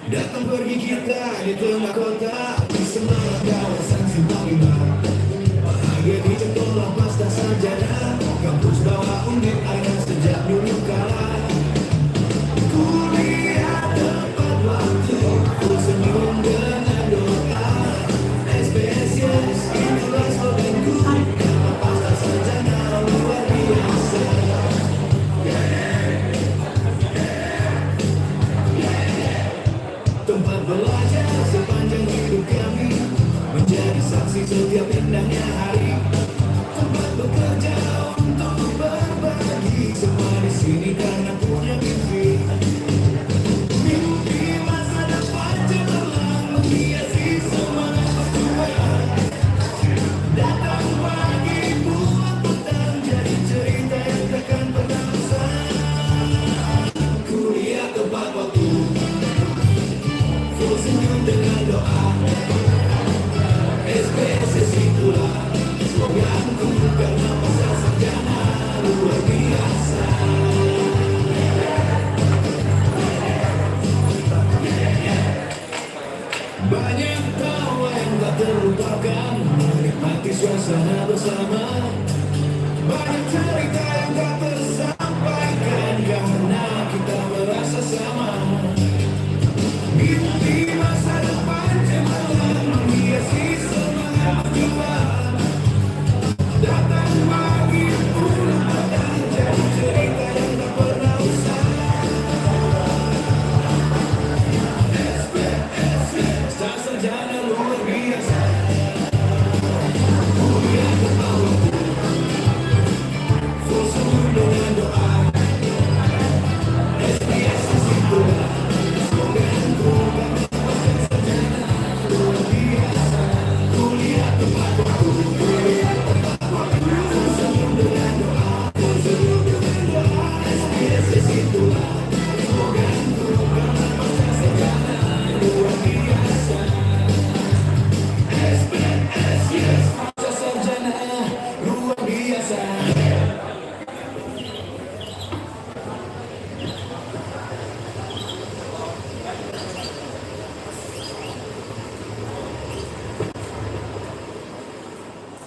Datang pergi kita di tengah kota, di semua kawasan simpang lima. Bahagia di sekolah pasca sarjana, kampus bawa unit aina sejak dulu kala. Kuliah tepat waktu, ku senyum dengan doa. SPSIS, itulah sloganku, karena pasca sarjana luar biasa. Tempat belajar sepanjang hidup kami, menjadi saksi setiap indahnya hari. Tempat bekerja untuk berbagi, semua di sini karena punya mimpi. Mimpi masa depan cemerlang menghiasi semangat perjuangan. Datang pagi buat petang, jadi cerita yang takkan pernah usang. Kuliah tepat waktu, full senyum dengan doa. SPSS itulah sloganku, karena masa sarjana luar biasa. Banyak tawa yang tak terlupakan, menikmati suasana bersama. Banyak cerita yang tak tersampaikan, karena kita merasa sama. Mimpi masa depan cemerlang menghiasi semangat perjuangan. Datang pagi pulang petang, jadi cerita yang tak pernah usang. Pasca sarjana luar biasa. Kuliah tepat waktu, full senyum dengan doa. SPSS itulah sloganku, karena pasca sarjana luar biasa. Kuliah tepat waktu, full senyum dengan doa. Full senyum dengan doa. SPSS itulah sloganku, karena pasca sarjana luar biasa. SPS, yes, pasca sarjana luar biasa.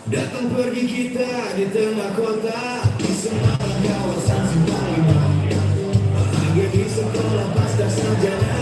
Datang pergi kita di tengah kota, di semua kawasan simpang lima. Bahagia di sekolah pasca sarjana.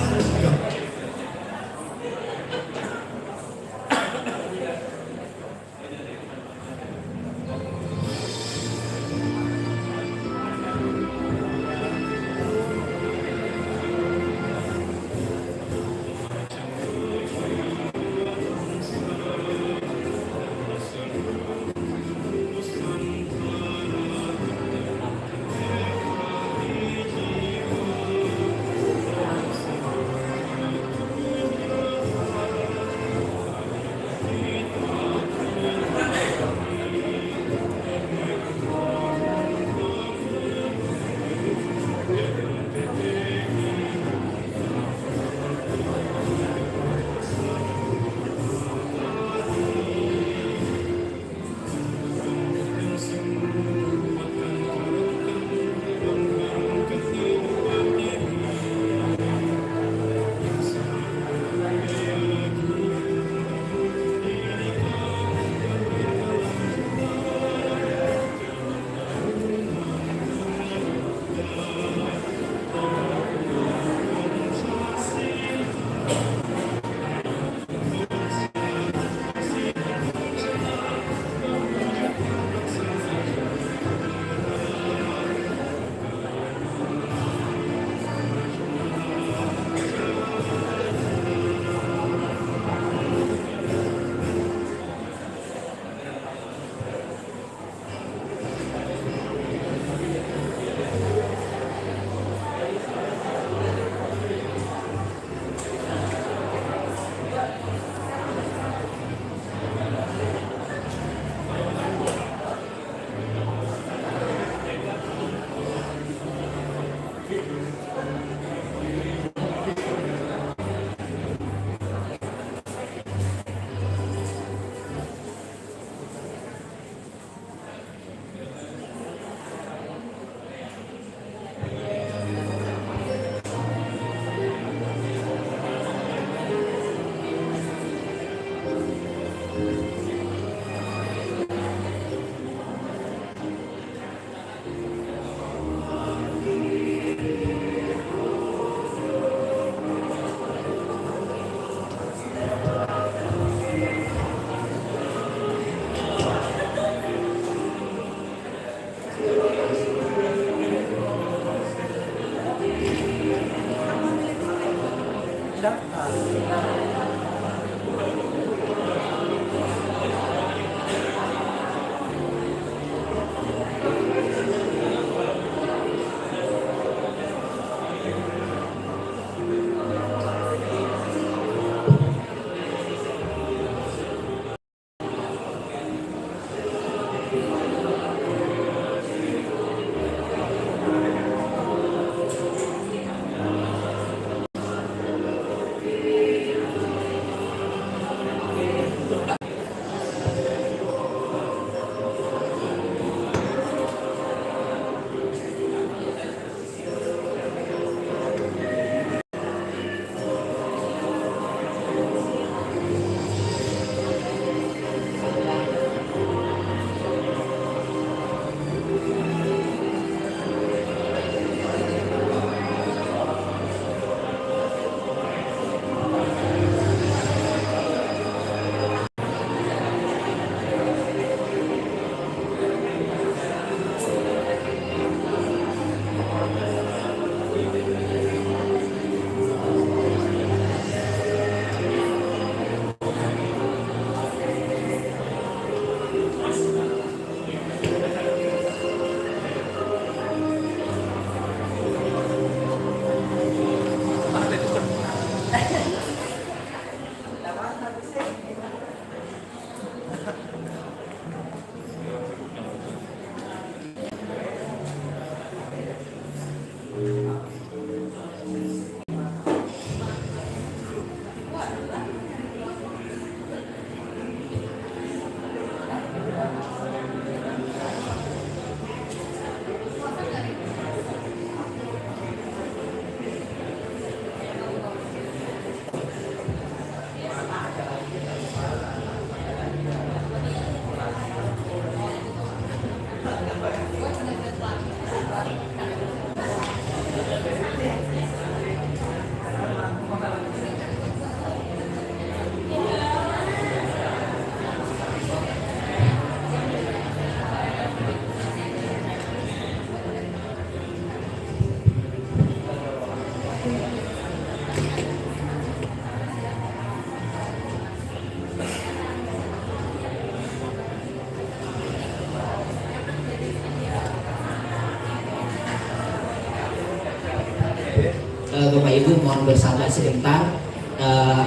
Bapak Ibu mohon bersabar sebentar.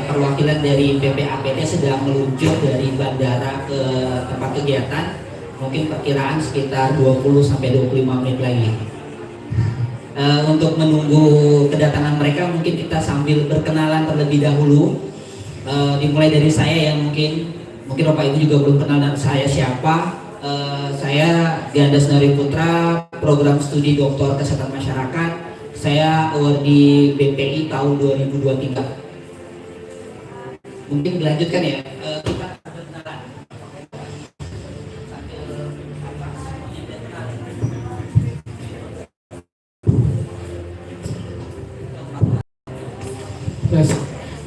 Perwakilan dari PPAPT sedang meluncur dari bandara ke tempat kegiatan. Mungkin perkiraan sekitar 20-25 menit lagi. Untuk menunggu kedatangan mereka, mungkin kita sambil berkenalan terlebih dahulu. Dimulai dari saya yang mungkin Bapak Ibu juga belum kenal dengan saya siapa. Saya Ganda Senari Putra, program studi Doktor Kesehatan Masyarakat. Saya award di BPI tahun 2023. Mungkin dilanjutkan ya, kita berkenalan.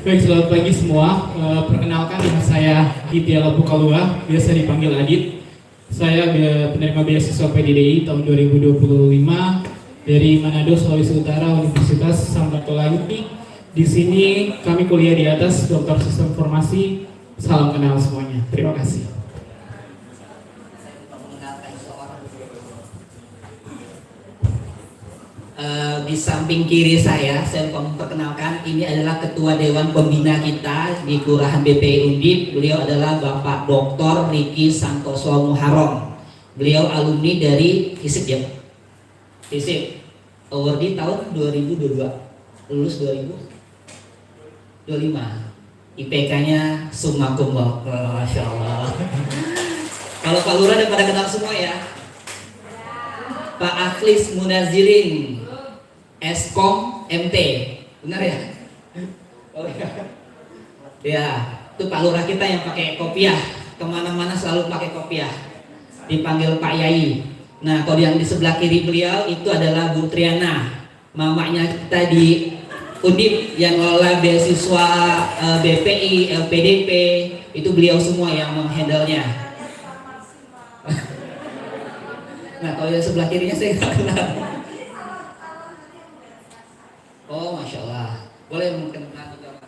Baik, selamat pagi semua. Perkenalkan, nama saya Ditya Bukalua, biasa dipanggil Adit. Saya penerima beasiswa PDDI tahun 2025 dari Manado, Sulawesi Utara, Universitas Samratulangi. Di sini kami kuliah di atas Doktor Sistem Informasi. Salam kenal semuanya. Terima kasih. Di samping kiri saya memperkenalkan, ini adalah Ketua Dewan Pembina kita di Kelurahan BPI Undip. Beliau adalah Bapak Dr. Riki Santoso Muharram. Beliau alumni dari FISIP ya. FISIP, awardee tahun 2022, lulus 2025. IPK-nya summa cum laude, Masya Allah. Kalau Pak Lurah udah pada kenal semua ya. Pak Akhlis Munazirin, Eskom MT, benar ya? Oh ya. Ya, itu Pak Lurah kita yang pakai kopiah, kemana-mana selalu pakai kopiah. Dipanggil Pak Yai. Nah, kalau yang di sebelah kiri beliau itu adalah Bu Triana, mamanya kita di Undip yang ngelola beasiswa BPI, LPDP, itu beliau semua yang menghandle-nya. Nah, kalau yang sebelah kirinya saya nggak kenal. Oh, Masya Allah. Boleh mungkin juga Pak.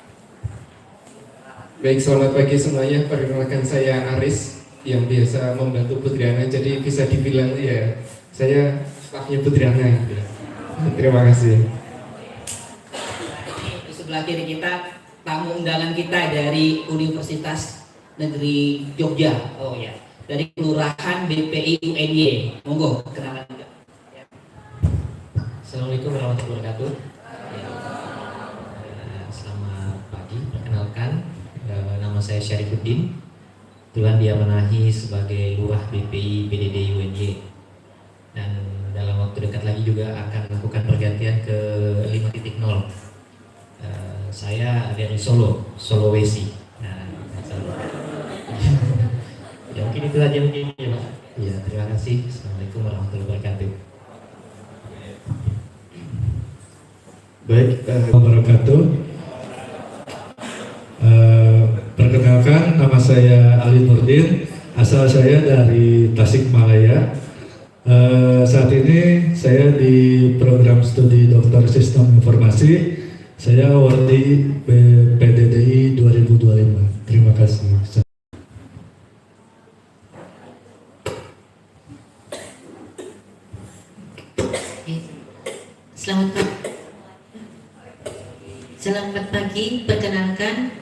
Baik, selamat pagi semuanya. Perkenalkan saya Aris yang biasa membantu Putriana. Jadi bisa dibilang ya saya stafnya Putriana gitu. Terima kasih. Di sebelah kiri kita tamu undangan kita dari Universitas Negeri Jogja. Oh ya, dari Kelurahan BPI UNY. Monggo kenalan juga. Ya. Assalamualaikum warahmatullahi wabarakatuh. Selamat pagi, perkenalkan nama saya Syarifuddin. Kebetulan dia menahi sebagai Lurah BPI PDD UNY. Dan dalam waktu dekat lagi juga akan melakukan pergantian ke 5.0. Saya dari Sulawesi. Nah, ya mungkin itu aja mungkin ya Pak. Ya, terima kasih. Assalamualaikum warahmatullahi wabarakatuh. Baik, wabarakatuh. Perkenalkan, nama saya Ali Nurdin, asal saya dari Tasikmalaya. Saat ini saya di program studi Doktor Sistem Informasi. Saya awardee PDDI 2025. Terima kasih. Selamat pagi, perkenalkan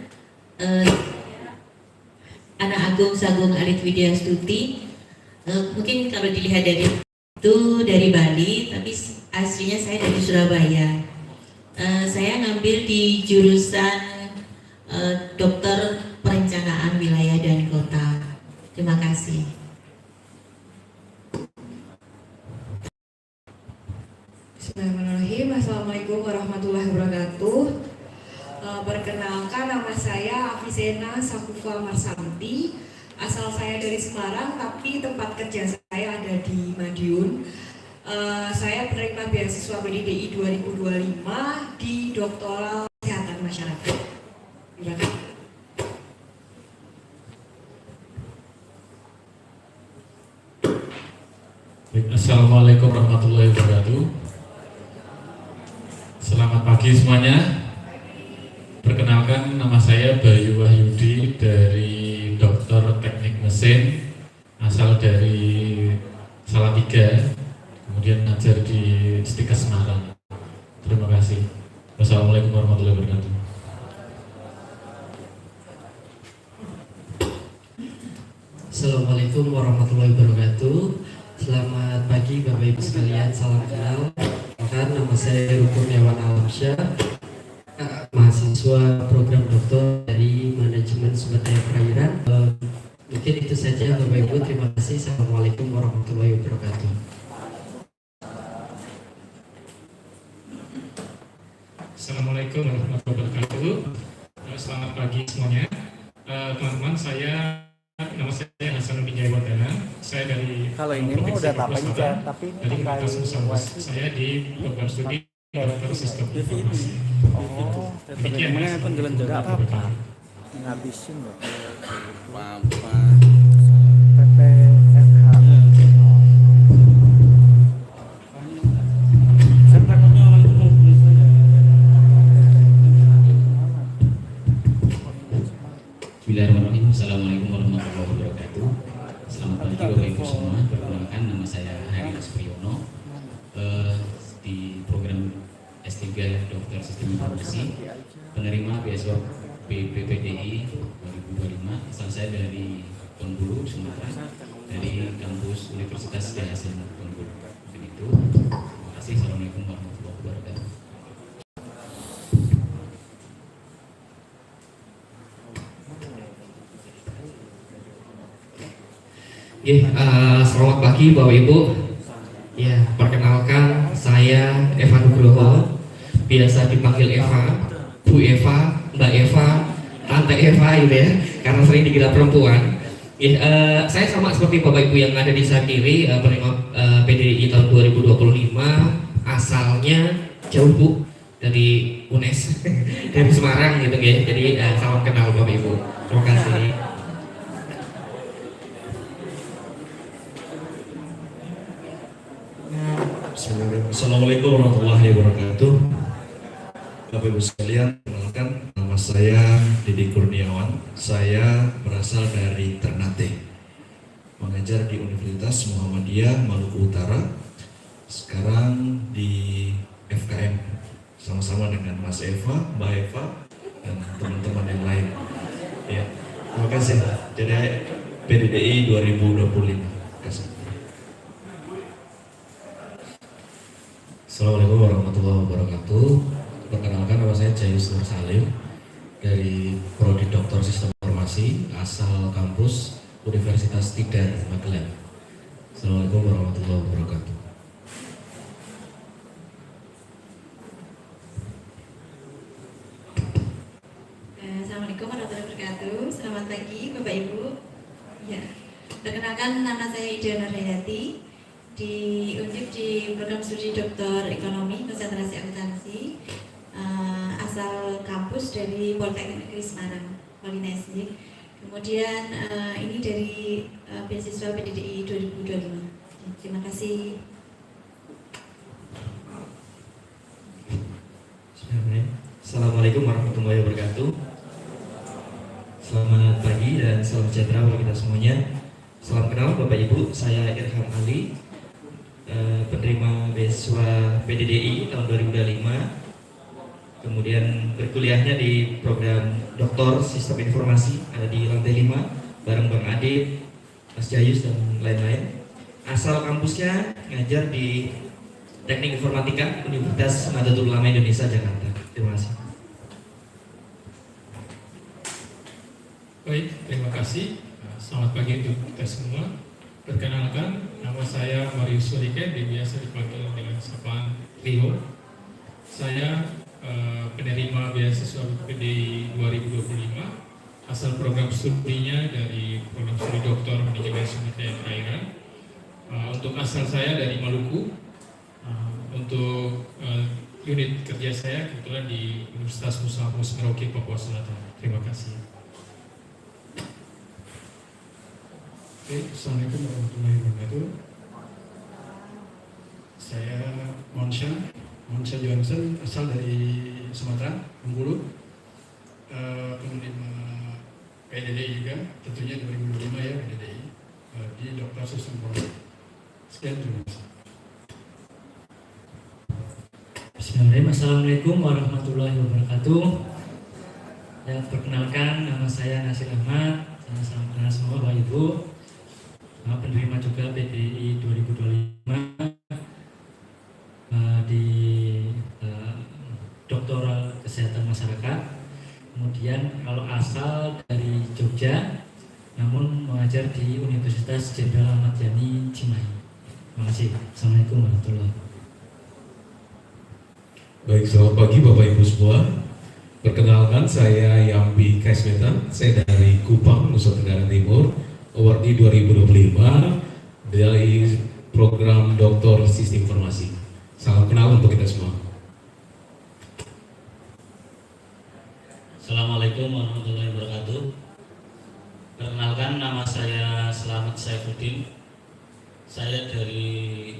Anak Agung Sagung Alit Widya Stuti. Mungkin kalau dilihat dari itu dari Bali, tapi aslinya saya dari Surabaya. Saya ngambil di jurusan Dokter Perencanaan Wilayah dan Kota. Terima kasih. Bismillahirrahmanirrahim. Assalamualaikum warahmatullahi wabarakatuh. Perkenalkan, nama saya Afizena Sakufa Marsanti. Asal saya dari Semarang, tapi tempat kerja saya ada di Madiun. Saya penerima beasiswa PDDI 2025 di Doktoral Kesehatan Masyarakat. Terima kasih. Assalamualaikum warahmatullahi wabarakatuh. Selamat pagi semuanya. Perkenalkan, nama saya Bayu Wahyudi dari Dokter Teknik Mesin, asal dari Salatiga, kemudian ngajar di Stika Semarang. Terima kasih. Wassalamualaikum warahmatullahi wabarakatuh. Assalamualaikum warahmatullahi wabarakatuh. Selamat pagi Bapak Ibu sekalian, salam kenal. Nama saya Kurniawan Alamsyah, mahasiswa program doktor dari Manajemen Sumber Daya Perairan. Mungkin itu saja Bapak Ibu, terima kasih. Assalamualaikum warahmatullahi wabarakatuh. Assalamualaikum warahmatullahi wabarakatuh. Selamat pagi semuanya. Teman-teman, nama saya Hasanuddin Jayawardana. Saya dari kalau ini mah udah tapi dari Universitas saya di program studi Dokter Sistem Informasi. Oh, demikian mana pun jalan juga apa-apa. Ngabisin loh. Apa-apa. PPFH. Bismillahirrahmanirrahim. Assalamualaikum warahmatullahi wabarakatuh. Selamat pagi Bapak Ibu semua. Perkenalkan, nama saya Heri Aspriyono, di program S3 Dokter Sistem Informasi, penerima beasiswa PPDI 2025. Asal saya dari Bengkulu, Sumatera, dari kampus Universitas Gajah Mada Bengkulu. Begitu. Terima kasih. Assalamualaikum warahmatullahi wabarakatuh. Selamat pagi Bapak Ibu. Ya, perkenalkan saya Eva Nugroho, biasa dipanggil Eva, Bu Eva, Mbak Eva, Tante Eva gitu ya, karena sering dikira perempuan. Ya, saya sama seperti Bapak Ibu yang ada di sebelah kiri, penerima PDDI tahun 2025, asalnya jauh Bu, dari UNES, dari Semarang gitu ya. Jadi salam kenal Bapak Ibu. Terima kasih. Assalamualaikum warahmatullahi wabarakatuh. Bapak Ibu sekalian, perkenalkan nama saya Didi Kurniawan. Saya berasal dari Ternate, mengajar di Universitas Muhammadiyah Maluku Utara. Sekarang di FKM sama-sama dengan Mas Eva, Mbak Eva, dan teman-teman yang lain. Ya, terima kasih. Jadi PDDI 2025. Terima kasih. Assalamualaikum warahmatullahi wabarakatuh. Perkenalkan, nama saya Jayus Nur Salim dari Prodi Doktor Sistem Informasi asal kampus Universitas Tidar, Magelang. Assalamualaikum warahmatullahi wabarakatuh. Assalamualaikum warahmatullahi wabarakatuh. Selamat pagi Bapak Ibu. Ya, perkenalkan nama saya Ida Nurhayati, di Undip di program studi Doktor Ekonomi Konsentrasi Akuntansi, asal kampus dari Politeknik Negeri Semarang, Polinesik. Kemudian ini dari beasiswa PDDI 2025. Terima kasih. Assalamualaikum warahmatullahi wabarakatuh. Selamat pagi dan salam sejahtera bagi kita semuanya. Salam kenal Bapak Ibu, saya Irham Ali, penerima beasiswa PDDI tahun 2025. Kemudian berkuliahnya di program Doktor Sistem Informasi, ada di lantai 5 bareng Bang Adit, Mas Jayus dan lain-lain. Asal kampusnya ngajar di Teknik Informatika Universitas Nahdlatul Ulama Indonesia Jakarta. Terima kasih. Baik, terima kasih. Selamat pagi untuk kita semua. Perkenalkan, nama saya Marius Sulike, biasa dipanggil dengan sapaan Rio. Saya penerima beasiswa PDDI 2025, asal program studinya dari program studi Doktor Manajemen Sumber Daya Perairan. Untuk asal saya dari Maluku. Untuk unit kerja saya kebetulan di Universitas Musa Merauke, Papua Selatan. Terima kasih. Oke, Assalamualaikum warahmatullahi wabarakatuh. Saya Monsha Johnson, asal dari Sumatera, Bengkulu. Penerima PDDI juga, tentunya 2025 ya PDDI, di Dokter Sistem Informasi. Sekian, terima kasih. Bismillahirrahmanirrahim. Assalamualaikum warahmatullahi wabarakatuh. Ya, perkenalkan, nama saya Nasir Ahmad. Salam kenal semua Bapak Ibu. Penerima juga PDDI 2025 di Doktoral Kesehatan Masyarakat. Kemudian kalau asal dari Jogja, namun mengajar di Universitas Jenderal Ahmad Yani Cimahi. Terima kasih. Assalamualaikum warahmatullahi wabarakatuh. Baik, selamat pagi Bapak Ibu semua. Perkenalkan, saya Yambi Kaiswetan, saya dari Kupang, Nusa Tenggara Timur, awardee 2025 dari program Doktor Sistem Informasi. Salam kenal untuk kita semua. Assalamualaikum warahmatullahi wabarakatuh. Perkenalkan, nama saya Slamet Saifuddin. Saya dari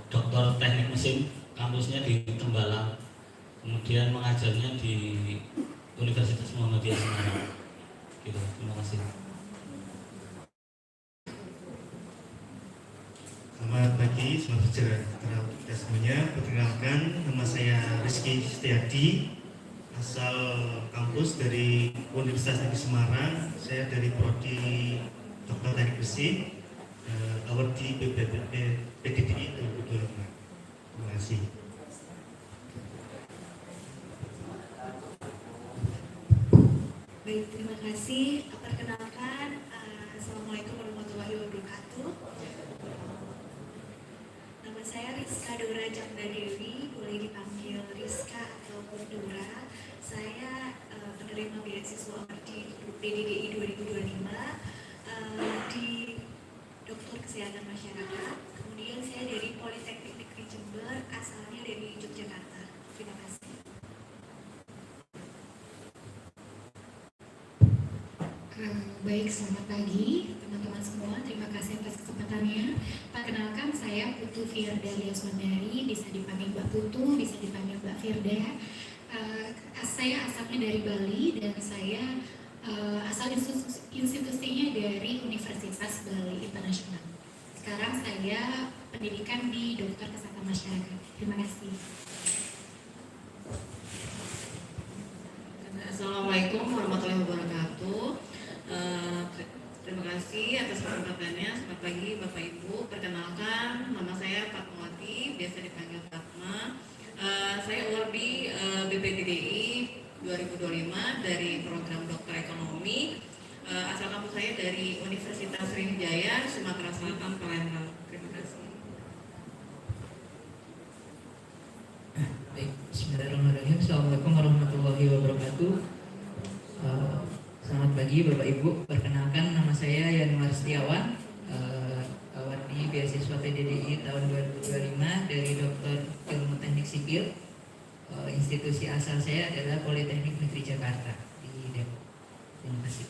Doktor Teknik Mesin, kampusnya di Tembalang. Kemudian mengajarnya di Universitas Muhammadiyah Semarang. Gitu. Terima kasih. Selamat pagi, selamat sejahtera kita semuanya. Perkenalkan, nama saya Rizky Setiadi, asal kampus dari Universitas Negeri Semarang. Saya dari Prodi Doktor Teknik Mesin, awardee PDDI 2025. Terima kasih. Baik, terima kasih. Perkenalkan, Assalamualaikum warahmatullahi wabarakatuh. Nama saya Rizka Dora Chandra Dewi, boleh dipanggil Rizka ataupun Dora. Saya penerima beasiswa di PDDI 2025 di Doktor Kesehatan Masyarakat. Kemudian saya dari Politeknik Negeri Jember, asalnya dari Yogyakarta. Terima kasih. Baik, selamat pagi teman-teman semua. Terima kasih atas kesempatannya. Perkenalkan, saya Putu Firda Liaswandari, bisa dipanggil Mbak Putu, bisa dipanggil Mbak Firda. Saya asalnya dari Bali dan saya asal institusinya dari Universitas Bali Internasional. Sekarang saya pendidikan di Dokter Kesehatan Masyarakat. Terima kasih. Assalamualaikum warahmatullahi wabarakatuh. Terima kasih atas kesempatannya. Selamat pagi Bapak Ibu. Perkenalkan, nama saya Fatmawati, biasa dipanggil Fatma. Saya awardee BPDDI 2025 dari program Dokter Ekonomi. Asal kampus saya dari Universitas Sriwijaya, Sumatera Selatan, Palembang. Terima kasih. Baik, bismillahirrahmanirrahim. Assalamualaikum warahmatullahi wabarakatuh. Selamat pagi Bapak Ibu. Perkenalkan, nama saya Yanuar Setiawan, awardee beasiswa PDDI tahun 2025 dari Dokter Ilmu Teknik Sipil. Institusi asal saya adalah Politeknik Negeri Jakarta di Depok. Terima kasih.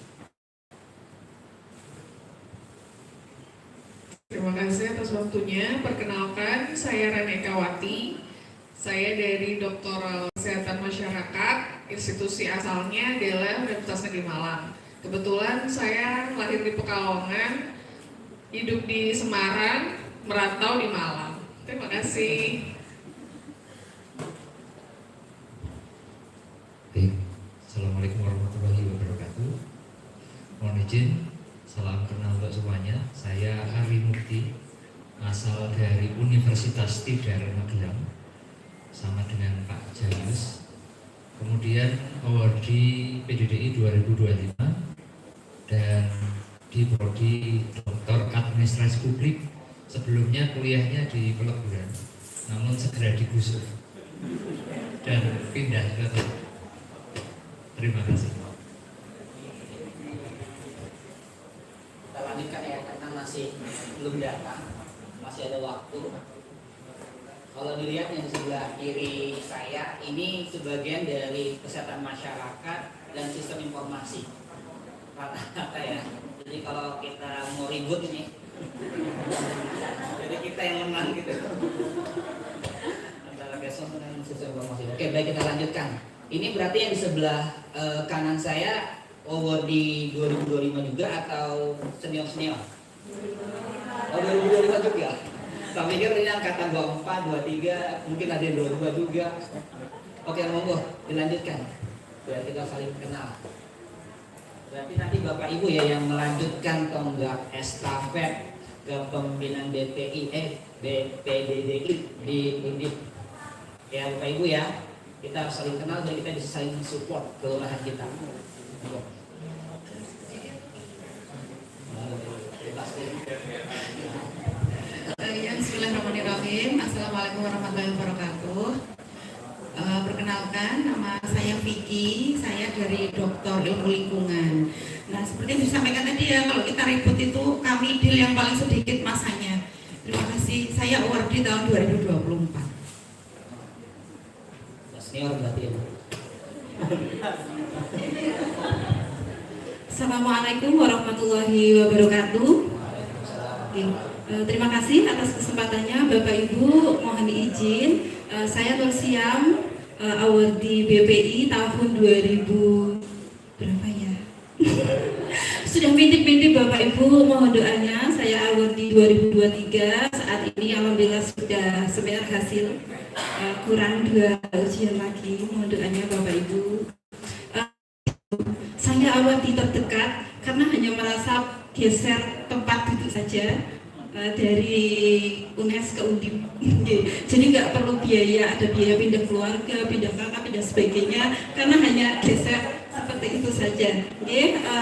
Terima kasih atas waktunya. Perkenalkan, saya Rene Kawati. Saya dari Doktoral Kesehatan Masyarakat. Institusi asalnya adalah Universitas Negeri Malang. Kebetulan saya lahir di Pekalongan, hidup di Semarang, merantau di Malang. Terima kasih. Baik, Assalamualaikum warahmatullahi wabarakatuh. Mohon izin, salam kenal untuk semuanya. Saya Ari Mukti, asal dari Universitas Tidar Magelang, sama dengan Pak Jayus. Kemudian awardee PDDI 2025 dan di prodi Doktor Administrasi Publik. Sebelumnya kuliahnya di Peleburan, namun segera digusur dan pindah ke. Terima kasih. Kita lanjutkan ya, karena masih belum datang, masih ada waktu. Kalau dilihat yang sebelah kiri saya, ini sebagian dari kesehatan masyarakat dan sistem informasi. Rata-rata ya. Jadi kalau kita mau ribut ini, jadi kita yang menang gitu. Antara besok dengan sistem informasi. Oke, baik, kita lanjutkan. Ini berarti yang di sebelah kanan saya awardee 2025 juga atau senior-senior? Oh, 2025 juga. Saya pikir ini angkatan 24, 23, mungkin ada yang 22 juga. Oke, monggo dilanjutkan. Biar kita saling kenal. Berarti nanti Bapak Ibu ya yang melanjutkan tonggak estafet kepemimpinan BPDDI di Undip. Ya Bapak Ibu ya, kita harus saling kenal dan kita bisa saling support kelurahan kita. Bismillahirrahmanirrahim. Assalamualaikum warahmatullahi wabarakatuh. Perkenalkan, nama saya Vicky. Saya dari Dokter Ilmu Lingkungan. Nah, seperti yang disampaikan tadi ya, kalau kita ribut itu kami deal yang paling sedikit masanya. Terima kasih. Saya awardee tahun 2024. Senior berarti ya. Assalamualaikum warahmatullahi wabarakatuh. Terima kasih atas kesempatannya Bapak Ibu. Mohon izin, saya Nur Siam, awardee BPI tahun 2000 berapa ya? Sudah mintip-mintip Bapak Ibu, mohon doanya. Saya awardee 2023. Saat ini alhamdulillah sudah seminar hasil, kurang 2 ujian lagi. Mohon doanya Bapak Ibu. Saya awardee terdekat karena hanya merasa geser tempat duduk saja. Dari UNES ke Undip. Jadi nggak perlu biaya, ada biaya pindah keluarga, pindah kakak, pindah sebagainya, karena hanya geser seperti itu saja.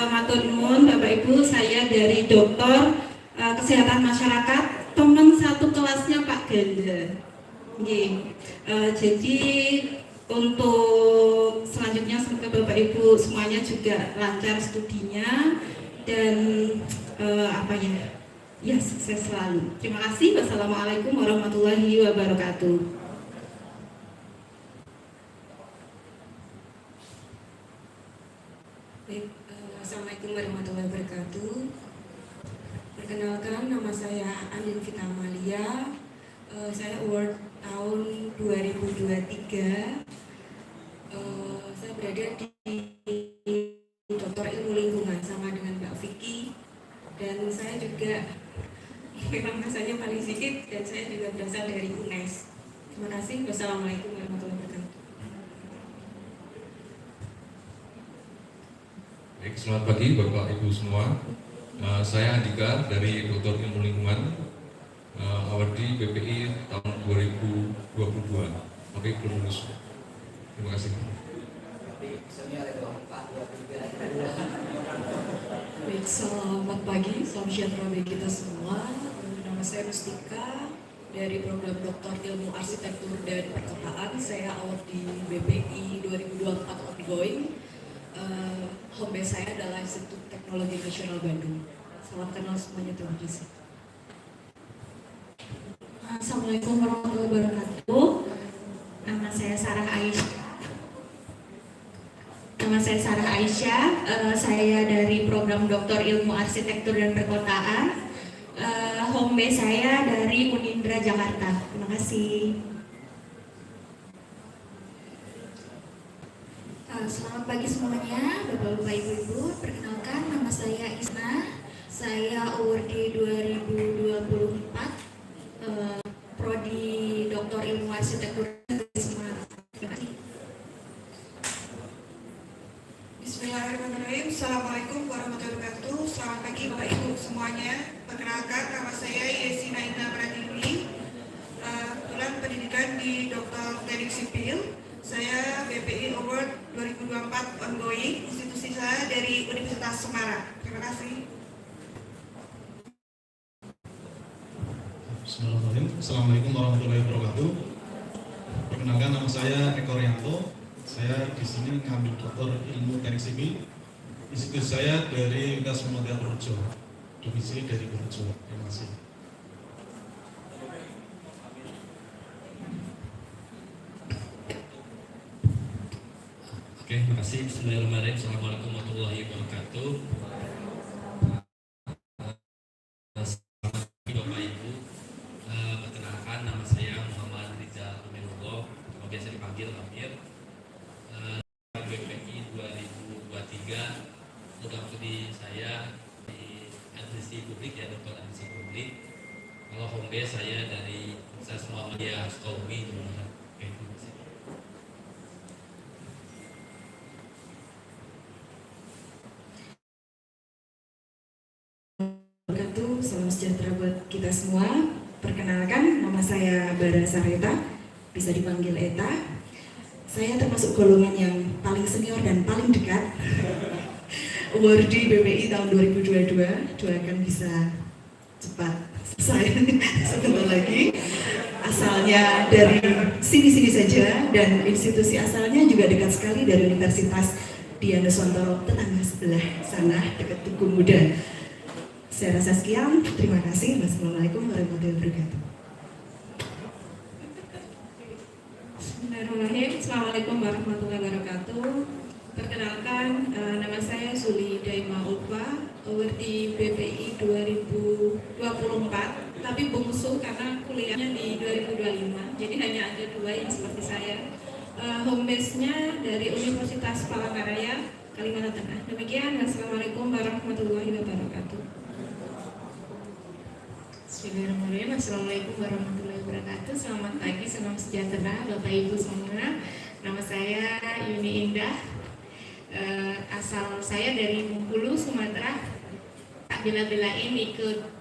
Matur nuwun Bapak Ibu, saya dari Dokter Kesehatan Masyarakat, teman satu kelasnya Pak Ganda. Jadi untuk selanjutnya semoga Bapak Ibu semuanya juga lancar studinya dan ya sukses selalu. Terima kasih. Wassalamualaikum warahmatullahi wabarakatuh. Baik, Assalamualaikum warahmatullahi wabarakatuh. Perkenalkan, nama saya Andin Vita Amalia. Saya award tahun 2023. Saya berada di Doktor Ilmu Lingkungan sama dengan Mbak Vicky, dan saya juga memang masanya paling sedikit dan saya juga berasal dari UNES. Terima kasih. Wassalamualaikum warahmatullahi wabarakatuh. Baik, selamat pagi Bapak Ibu semua. Saya Andika dari Doktor Ilmu Lingkungan, awardee BPI tahun 2022. Oke, belum lulus. Terima kasih. Baik, selamat pagi, salam sejahtera bagi kita semua. Nama saya Rustika dari program Doktor Ilmu Arsitektur dan Perkotaan. Saya awardee BPI 2024 ongoing. Home base saya adalah Institut Teknologi Nasional Bandung. Salam kenal semuanya, terima kasih. Assalamualaikum warahmatullahi wabarakatuh. Nama saya Sarah Aisyah. Saya dari program Doktor Ilmu Arsitektur dan Perkotaan. Home base saya dari Unindra Jakarta. Terima kasih. Selamat pagi semuanya, Bapak-Bapak, Ibu-Ibu. Perkenalkan, nama saya Isna. Saya awardee 2024 Prodi Doktor Ilmu Arsitektur dari Semarang. Terima kasih. Bismillahirrahmanirrahim. Assalamualaikum warahmatullahi wabarakatuh. Selamat pagi Bapak Ibu semuanya. Perkenalkan, nama saya Yesina Indah Pratibwi. Kebetulan pendidikan di Doktor Teknik Sipil. Saya BPI Award 2024 ongoing. Institusi saya dari Universitas Semarang. Terima kasih. Bismillahirrahmanirrahim. Assalamualaikum warahmatullahi wabarakatuh. Perkenalkan, nama saya Eko Rianto. Saya di sini ngambil Doktor Ilmu Teknik Sipil. Institusi saya dari Universitas Muhammadiyah Purworejo. Domisili dari Purworejo. Terima kasih. Oke, terima kasih. Bismillahirrahmanirrahim. Assalamualaikum warahmatullahi wabarakatuh. Selamat pagi Bapak Ibu. Perkenalkan, nama saya Muhammad Rizal Umirullah, biasa dipanggil Amir. BPI 2023, program studi saya di administrasi publik, ya, Doktor Administrasi Publik. Kalau home base saya dari Universitas Muhammadiyah Sukabumi. Salam sejahtera buat kita semua. Perkenalkan, nama saya Bara Sarita, bisa dipanggil Eta. Saya termasuk golongan yang paling senior dan paling dekat. Awardee BPI tahun 2022, doakan bisa cepat selesai sebentar lagi. Asalnya dari sini-sini saja dan institusi asalnya juga dekat sekali dari Universitas Dianuswantoro, tetangga sebelah sana dekat Tugu Muda. Saya rasa sekian, terima kasih. Wassalamualaikum warahmatullahi wabarakatuh. Bismillahirrahmanirrahim. Assalamualaikum warahmatullahi wabarakatuh. Perkenalkan, nama saya Zuli Daima Ulfa, awardee BPI 2024, tapi bungsu karena kuliahnya di 2025, jadi hanya ada 2 yang seperti saya. Home base-nya dari Universitas Palangkaraya, Kalimantan Tengah. Demikian, wassalamualaikum warahmatullahi wabarakatuh. Bismillahirrahmanirrahim. Assalamualaikum warahmatullahi wabarakatuh. Selamat pagi, salam sejahtera Bapak Ibu semua. Nama saya Yuni Indah. Asal saya dari Bengkulu, Sumatera. Tak bela-belain ikut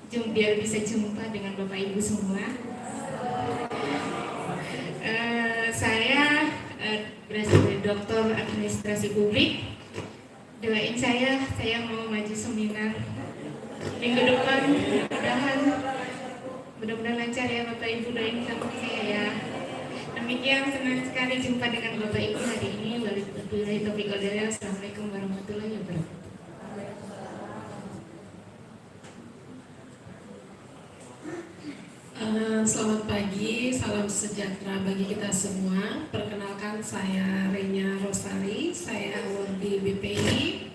biar bisa jumpa dengan Bapak Ibu semua. Saya berasal dari Doktor Administrasi Publik. Doain saya mau maju seminar minggu depan, mudah-mudahan lancar ya Bapak Ibu, doain sama saya ya. Demikian, senang sekali jumpa dengan Bapak Ibu hari ini. Wabillahi taufiq wal hidayah. Assalamualaikum warahmatullahi wabarakatuh. Selamat pagi, salam sejahtera bagi kita semua. Perkenalkan, saya Renya Rosari, saya awardee BPI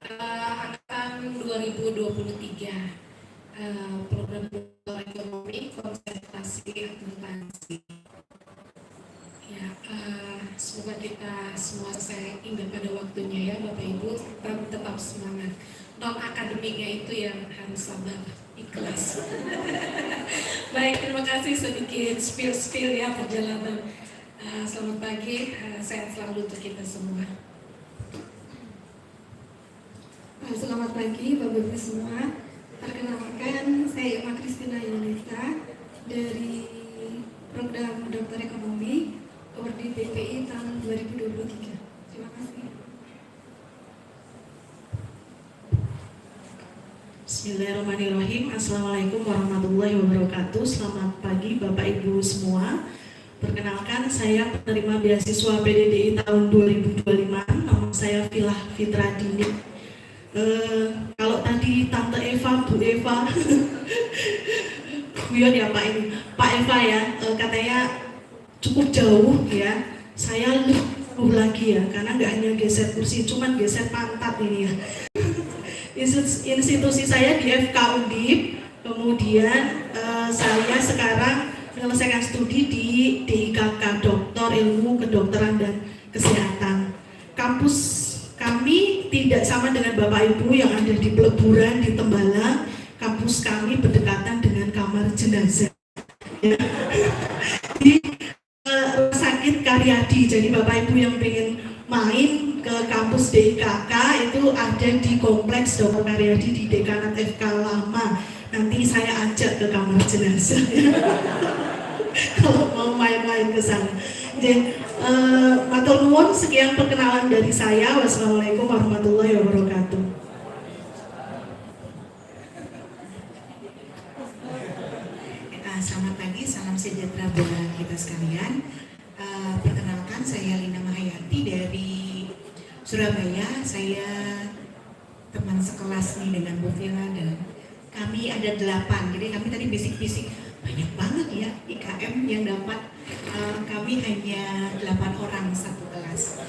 angkatan 2023, program doktor ekonomi konsentrasi akuntansi. Ya, semoga kita semua selesai sudah pada waktunya ya Bapak Ibu, tetap semangat. Non akademiknya itu yang harus sabar, ikhlas. Baik, terima kasih sedikit spill ya perjalanan. Selamat pagi, sehat selalu untuk kita semua. Selamat pagi Bapak Ibu semua. Perkenalkan, saya Irma Kristina Yunita dari program Dokter Ekonomi award di BPI tahun 2023. Terima kasih. Bismillahirrahmanirrahim. Assalamualaikum warahmatullahi wabarakatuh. Selamat pagi Bapak Ibu semua. Perkenalkan, saya penerima beasiswa PDDI tahun 2025. Nama saya Filah Fitra Dini. Kalau tadi Tante Eva, Bu Eva, guyon ya Pak ini, Pak Eva ya, katanya cukup jauh ya. Saya lebih lagi ya, karena nggak hanya geser kursi, cuman geser pantat ini ya. Institusi saya di FK Undip, kemudian saya sekarang menyelesaikan studi di DIKK, Doktor Ilmu Kedokteran dan Kesehatan. Kampus kami tidak sama dengan Bapak Ibu yang ada di peleburan di Tembalang. Kampus kami berdekatan dengan kamar jenazah ya. Di Rumah Sakit Karyadi. Jadi Bapak Ibu yang pengen main ke kampus DIKK itu ada di kompleks Dr. Karyadi di Dekanat FK Lama. Nanti saya ajak ke kamar jenazah ya. Kalau mau main-main ke sana. Jadi, matur nuwun, sekian perkenalan dari saya. Wassalamualaikum warahmatullahi wabarakatuh. Selamat pagi, salam sejahtera buat kita sekalian. Perkenalkan, saya Lina Mahayati dari Surabaya. Saya teman sekelas nih dengan Bu Vila dan kami ada 8. Jadi kami tadi bisik-bisik banyak banget ya IKM yang dapat. Kami hanya 8 orang satu kelas.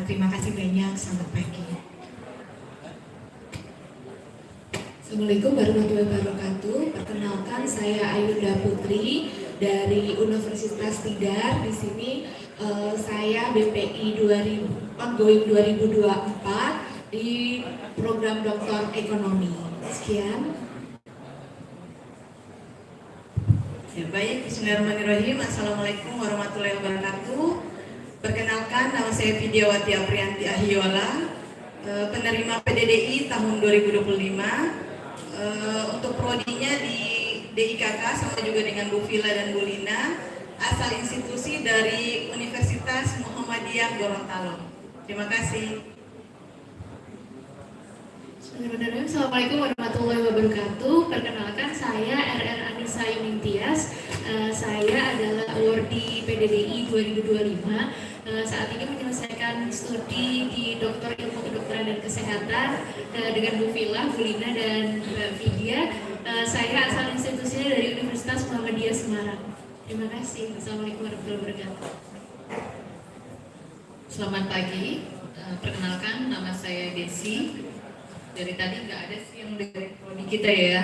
Terima kasih banyak, selamat pagi. Assalamualaikum warahmatullahi wabarakatuh. Perkenalkan, saya Ayunda Putri dari Universitas Tidar. Di sini saya BPI ongoing 2024 di program Doktor Ekonomi. Sekian. Ya, baik, Bismillahirrahmanirrahim. Assalamualaikum warahmatullahi wabarakatuh. Perkenalkan, nama saya Vidyawati Aprianti Ahyola, penerima PDDI tahun 2025. Untuk prodinya di DIKK sama juga dengan Bu Vila dan Bu Lina, asal institusi dari Universitas Muhammadiyah Gorontalo. Terima kasih. Assalamualaikum warahmatullahi wabarakatuh. Perkenalkan, saya RR Anissa Yunintias. Saya adalah awardee PDDI 2025. Saat ini menyelesaikan studi di Doktor Ilmu Kedokteran dan Kesehatan dengan Bu Vila, Bu Lina, dan Mbak Vidya. Saya asal institusinya dari Universitas Muhammadiyah Semarang. Terima kasih. Assalamualaikum warahmatullahi wabarakatuh. Selamat pagi. Perkenalkan, nama saya Desi. Dari tadi nggak ada sih yang dari prodi kita ya.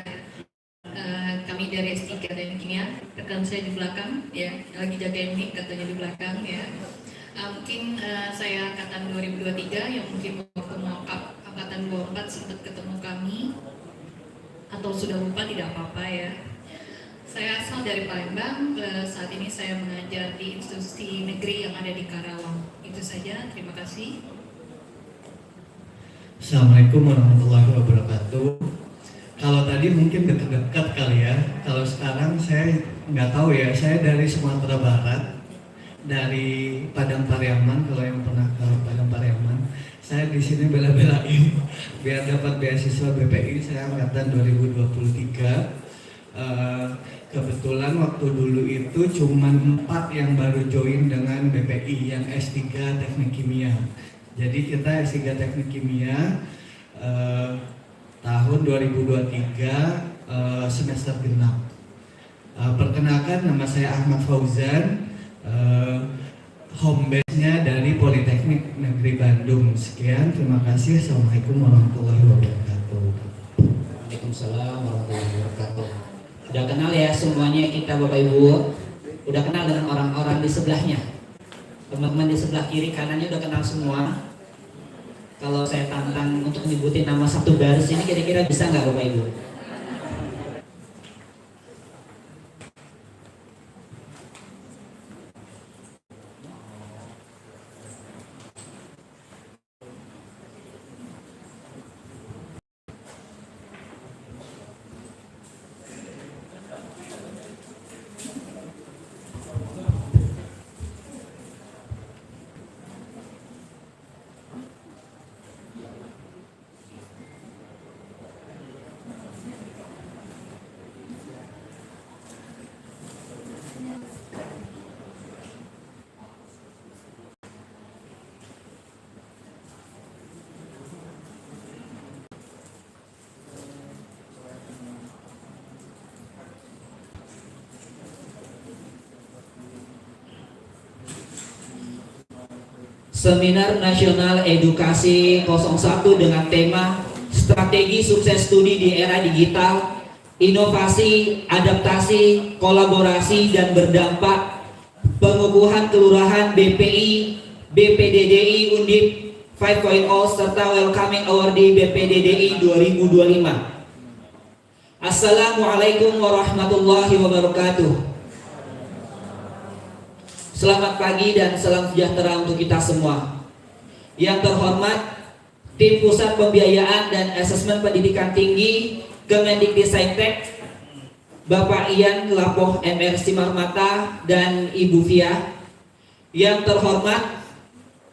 Kami dari S3 Teknik Kimia. Rekan saya di belakang ya, lagi jagain mic katanya di belakang ya. Mungkin saya angkatan 2023 yang mungkin waktu mau angkatan 24 sempat ketemu kami atau sudah lupa, tidak apa-apa ya. Saya asal dari Palembang. Saat ini saya mengajar di institusi negeri yang ada di Karawang. Itu saja. Terima kasih. Assalamualaikum warahmatullahi wabarakatuh. Kalau tadi mungkin dekat-dekat kali ya. Kalau sekarang saya nggak tahu ya. Saya dari Sumatera Barat, dari Padang Pariaman. Kalau yang pernah ke Padang Pariaman, saya di sini bela-belain biar dapat beasiswa BPI. Saya angkatan 2023. Kebetulan waktu dulu itu cuma 4 yang baru join dengan BPI yang S3 Teknik Kimia. Jadi kita S3 Teknik Kimia tahun 2023 semester genap. Perkenalkan, nama saya Ahmad Fauzan, home base-nya dari Politeknik Negeri Bandung. Sekian, terima kasih. Assalamualaikum warahmatullahi wabarakatuh. Waalaikumsalam warahmatullahi wabarakatuh. Udah kenal ya semuanya kita Bapak Ibu? Udah kenal dengan orang-orang di sebelahnya? Teman-teman di sebelah kiri kanannya udah kenal semua? Kalau saya tantang untuk nyebutin nama satu baris ini kira-kira bisa nggak Bapak Ibu? Seminar Nasional Edukasi 01 dengan tema Strategi Sukses Studi di Era Digital, Inovasi, Adaptasi, Kolaborasi, dan Berdampak, Pengukuhan Kelurahan BPI, BPDDI Undip 5.0, serta Welcoming Awardee BPDDI 2025. Assalamualaikum warahmatullahi wabarakatuh. Selamat pagi dan salam sejahtera untuk kita semua. Yang terhormat Tim Pusat Pembiayaan dan Asesmen Pendidikan Tinggi Kemendikbudristek, Bapak Ian Lapoh MR Simarmata dan Ibu Via. Yang terhormat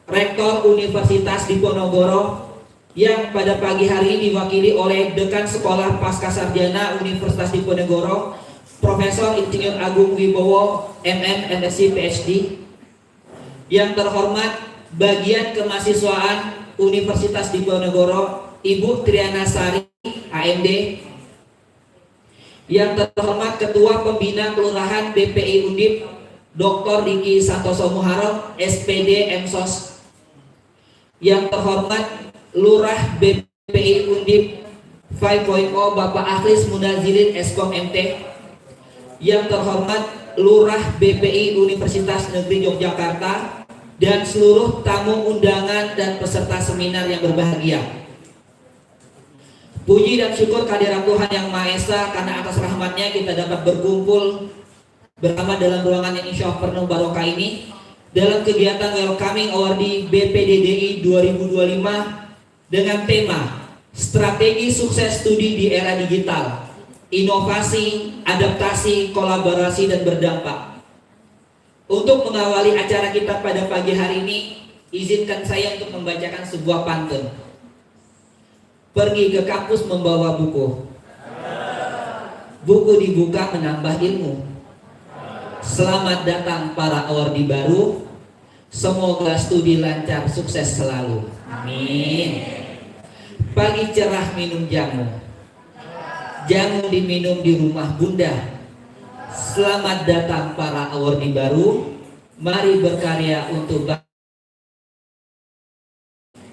Rektor Universitas Diponegoro yang pada pagi hari ini diwakili oleh Dekan Sekolah Pascasarjana Universitas Diponegoro, Profesor Insinyur Agung Wibowo MM MSc PhD. Yang terhormat Bagian Kemahasiswaan Universitas Diponegoro, Ibu Triana Sari AMD. Yang terhormat Ketua Pembina Kelurahan BPI Undip, Dr. Riki Santoso Muharrem SPD MSOS. Yang terhormat Lurah BPI Undip 5.0 Bapak Akhlis Munazirin Eskom MT. Yang terhormat Lurah BPI Universitas Negeri Yogyakarta dan seluruh tamu undangan dan peserta seminar yang berbahagia. Puji dan syukur kehadirat Tuhan Yang Maha Esa, karena atas rahmatnya kita dapat berkumpul bersama dalam ruangan yang insya Allah penuh barokah ini dalam kegiatan Welcoming Awardee BPDDI 2025 dengan tema Strategi Sukses Studi di Era Digital, Inovasi, Adaptasi, Kolaborasi, dan Berdampak. Untuk mengawali acara kita pada pagi hari ini, izinkan saya untuk membacakan sebuah pantun. Pergi ke kampus membawa buku, buku dibuka menambah ilmu. Selamat datang para awardee baru, semoga studi lancar, sukses selalu. Amin. Pagi cerah minum jamu, jamu diminum di rumah bunda. Selamat datang para awardee baru, mari berkarya untuk bangsa.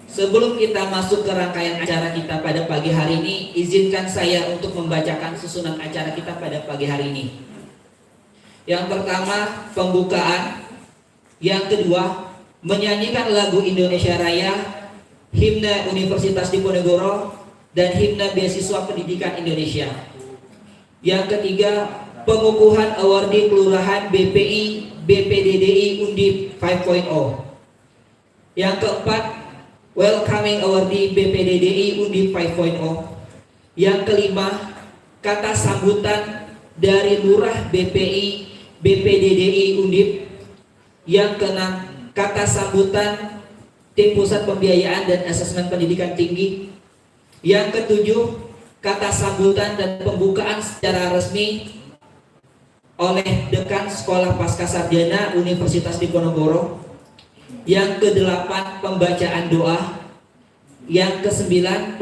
Sebelum kita masuk ke rangkaian acara kita pada pagi hari ini, izinkan saya untuk membacakan susunan acara kita pada pagi hari ini. Yang pertama, pembukaan. Yang kedua, menyanyikan lagu Indonesia Raya, himne Universitas Diponegoro, dan himne Beasiswa Pendidikan Indonesia. Yang ketiga, pengukuhan awardee Kelurahan BPI BPDDI Undip 5.0. Yang keempat, Welcoming Awardee BPDDI Undip 5.0. Yang kelima, kata sambutan dari Lurah BPI BPDDI Undip. Yang keenam, kata sambutan Tim Pusat Pembiayaan dan Asesmen Pendidikan Tinggi. Yang ketujuh, kata sambutan dan pembukaan secara resmi oleh Dekan Sekolah Pascasarjana Universitas Diponegoro. Yang kedelapan, pembacaan doa. Yang kesembilan,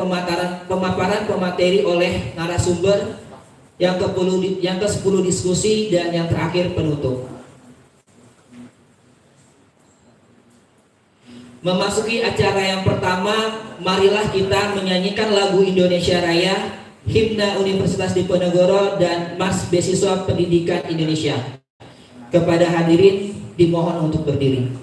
pemaparan pemateri oleh narasumber. Yang ke-10 diskusi, dan yang terakhir penutup. Memasuki acara yang pertama, marilah kita menyanyikan lagu Indonesia Raya, himne Universitas Diponegoro, dan Mars Beasiswa Pendidikan Indonesia. Kepada hadirin dimohon untuk berdiri.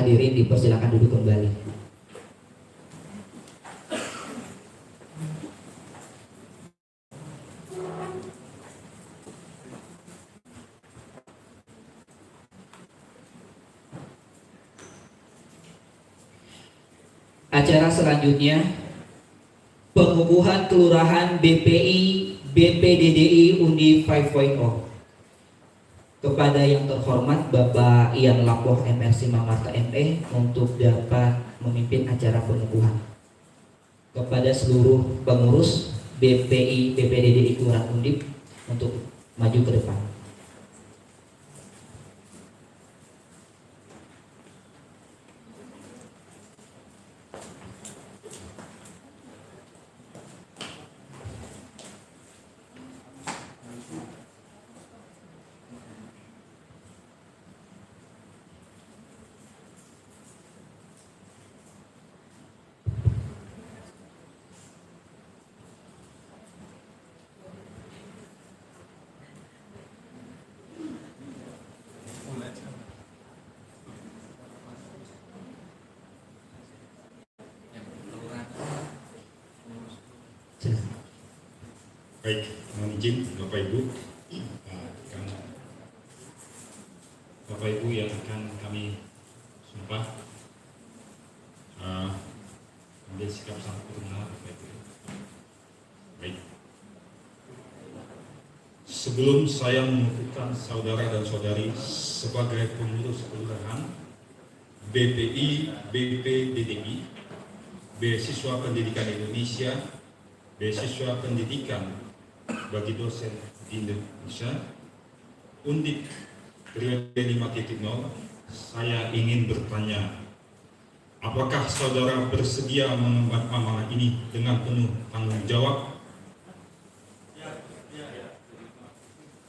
hadirin dipersilakan duduk kembali. Acara selanjutnya, pengukuhan kelurahan BPI BPDDI Undi 5.0. Kepada yang terhormat Bapak Ian Lapoh MRC Mamarta ME untuk dapat memimpin acara pengukuhan. Kepada seluruh pengurus BPI BPDDI Kelurahan Undip untuk maju ke depan. Baik, mohon izin Bapak Ibu, Bapak Ibu yang akan kami sumpah ambil sikap sangat benar, Bapak Ibu. Baik. Sebelum saya mengukuhkan saudara dan saudari sebagai pengurus kelurahan BPI BPDDI, Beasiswa Pendidikan Indonesia, Beasiswa Pendidikan bagi dosen di Indonesia, Undip periode 5.0, saya ingin bertanya, apakah saudara bersedia mengemban amanah ini dengan penuh tanggung jawab?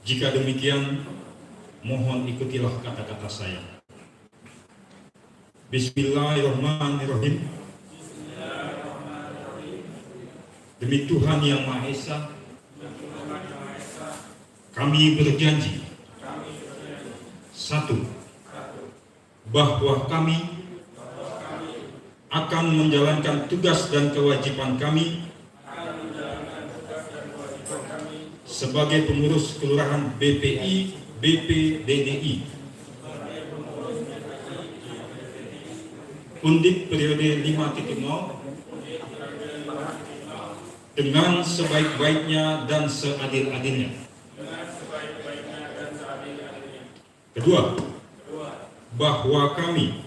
Jika demikian, mohon ikutilah kata-kata saya. Bismillahirrahmanirrahim. Demi Tuhan Yang Maha Esa, kami berjanji, satu, bahwa kami akan menjalankan tugas dan kewajiban kami sebagai pengurus kelurahan BPI BPDDI Undip periode 5.0 dengan sebaik-baiknya dan seadil-adilnya. Kedua, bahwa kami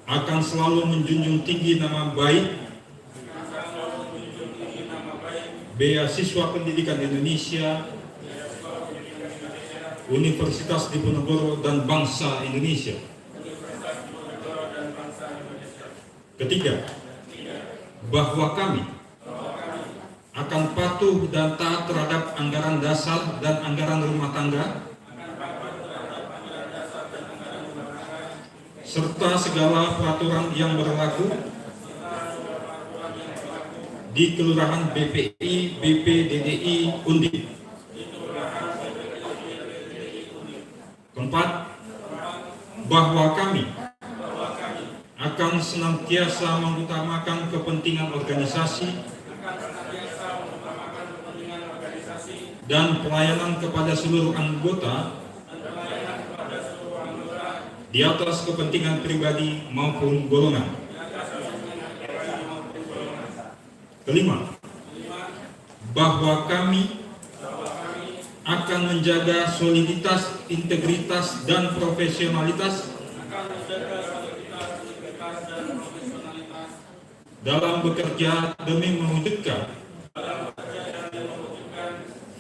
akan selalu menjunjung tinggi nama baik Beasiswa Pendidikan Indonesia, Universitas Diponegoro dan bangsa Indonesia. Ketiga, bahwa kami akan patuh dan taat terhadap anggaran dasar dan anggaran rumah tangga serta segala peraturan yang berlaku di Kelurahan BPI BPDDI Undip. Keempat, bahwa kami akan senantiasa mengutamakan kepentingan organisasi dan pelayanan kepada seluruh anggota di atas kepentingan pribadi maupun golongan. Kelima, bahwa kami akan menjaga soliditas, integritas, dan profesionalitas dalam bekerja demi mewujudkan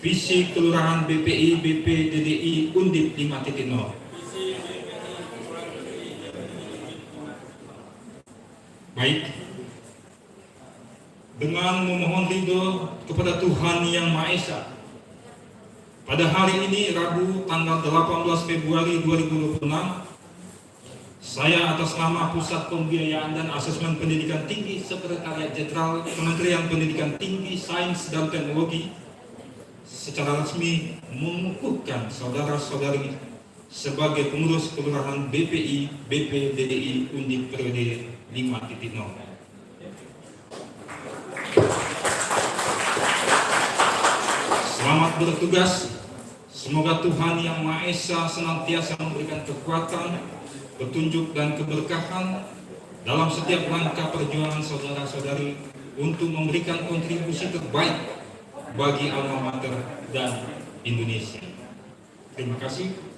visi Kelurahan BPI BPDDI Undip 5.0. Baik, dengan memohon ridho kepada Tuhan Yang Maha Esa, pada hari ini Rabu tanggal 18 Februari 2026, saya atas nama Pusat Pembiayaan dan Asesmen Pendidikan Tinggi Sekretariat Jenderal Kementerian Pendidikan Tinggi, Sains dan Teknologi secara resmi mengukuhkan saudara-saudari sebagai pengurus kelurahan BPI BPDDI Undip periode 5.0. Selamat bertugas. Semoga Tuhan Yang Maha Esa senantiasa memberikan kekuatan, petunjuk dan keberkahan dalam setiap langkah perjuangan saudara-saudari untuk memberikan kontribusi terbaik bagi alma mater dan Indonesia. Terima kasih.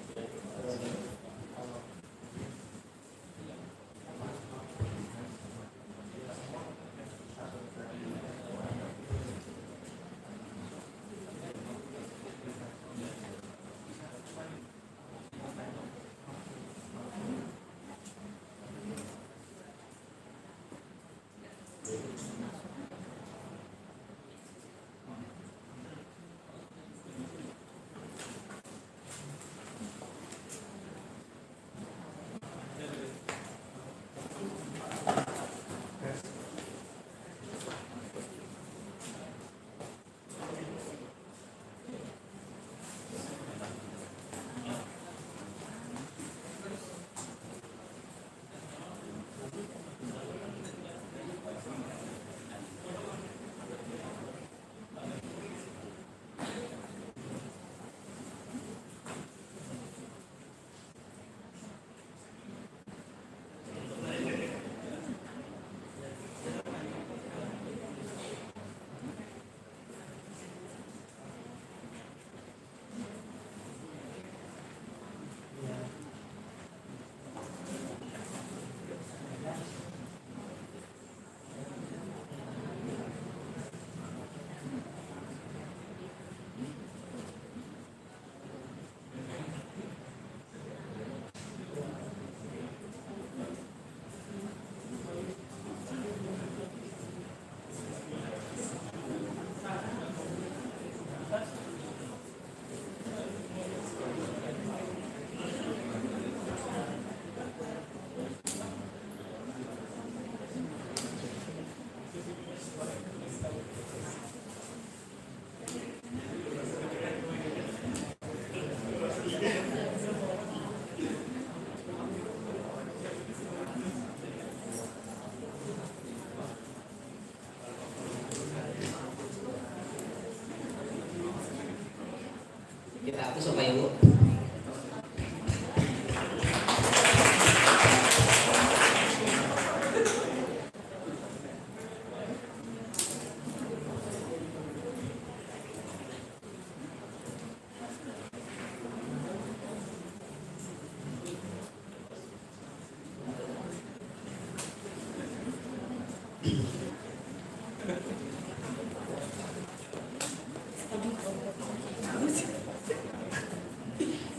Kita hapus Bapak Ibu.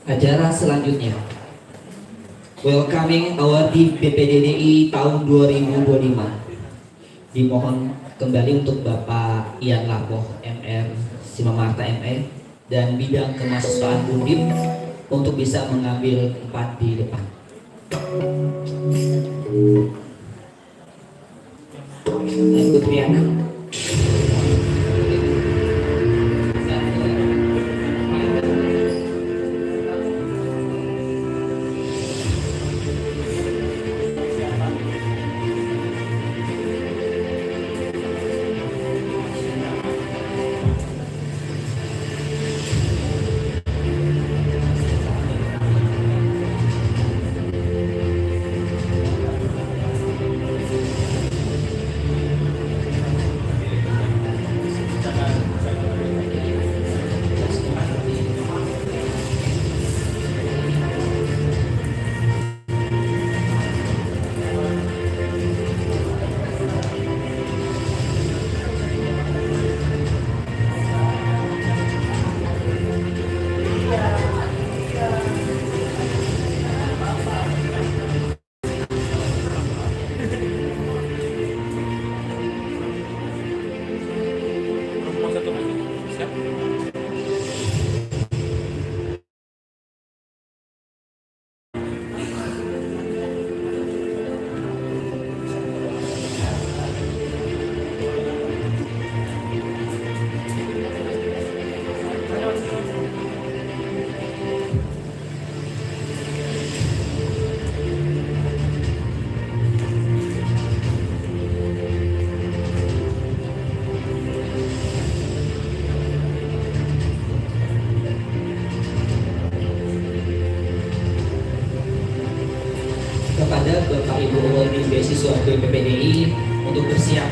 Acara selanjutnya, welcoming awardee BPDDI tahun 2025. Dimohon kembali untuk Bapak Ian Lapoh MR Simamarta ME dan bidang kemahasiswaan Undip untuk bisa mengambil tempat di depan. Ibu Triana. BPPDI untuk bersiap.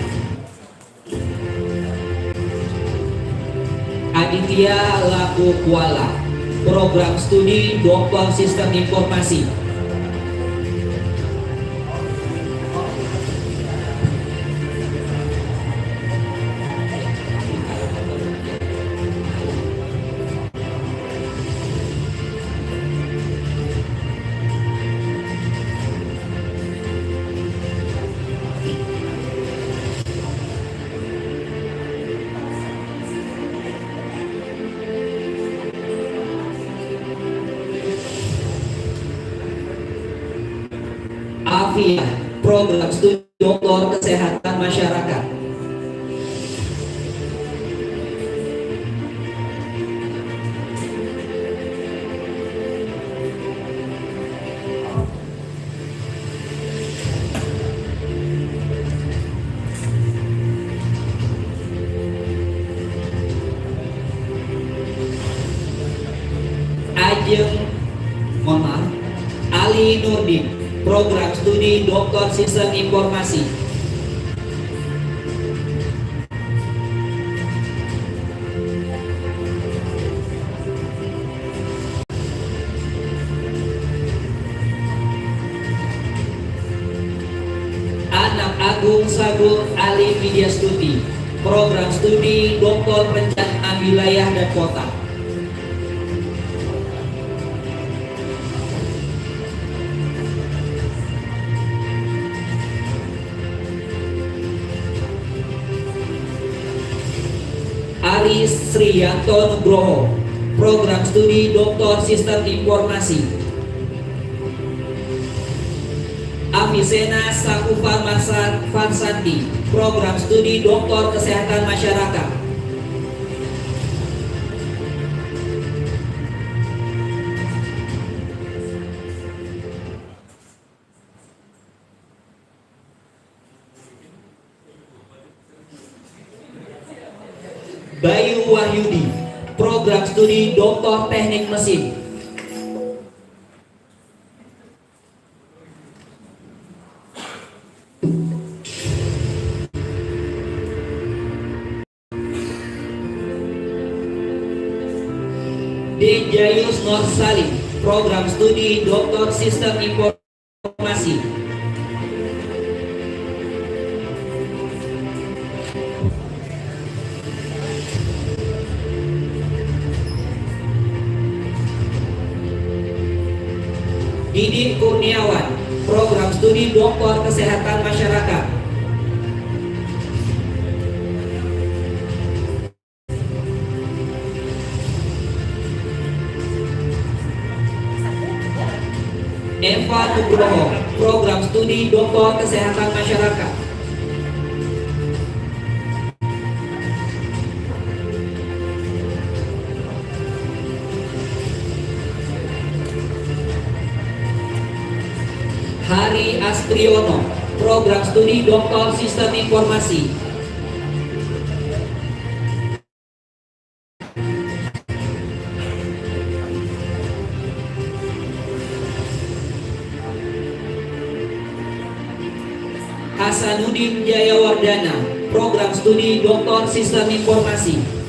Aditya Laku Kuala, program studi Doktor Sistem Informasi. Afia, program studi Doktor Kesehatan Masyarakat. Ali Nurdin, program studi Doktor Sistem Informasi. Anak Agung Sagung Ali Widya Stuti, program studi Doktor Perencanaan Wilayah dan Kota. Ari Sriyanto Nugroho, program studi Doktor Sistem Informasi. Avisena Sakufa Farsanti, program studi Doktor Kesehatan Masyarakat. Bayu Wahyudi, program studi Doktor Teknik Mesin. Dejayus Nur Salim, program studi Doktor Sistem Informasi. Didi Kurniawan, program studi Doktor Kesehatan Masyarakat. Eva Nugroho, program studi Doktor Kesehatan Masyarakat. Hari Astriono, program studi Doktor Sistem Informasi. Hasanuddin Jayawardana, program studi Doktor Sistem Informasi.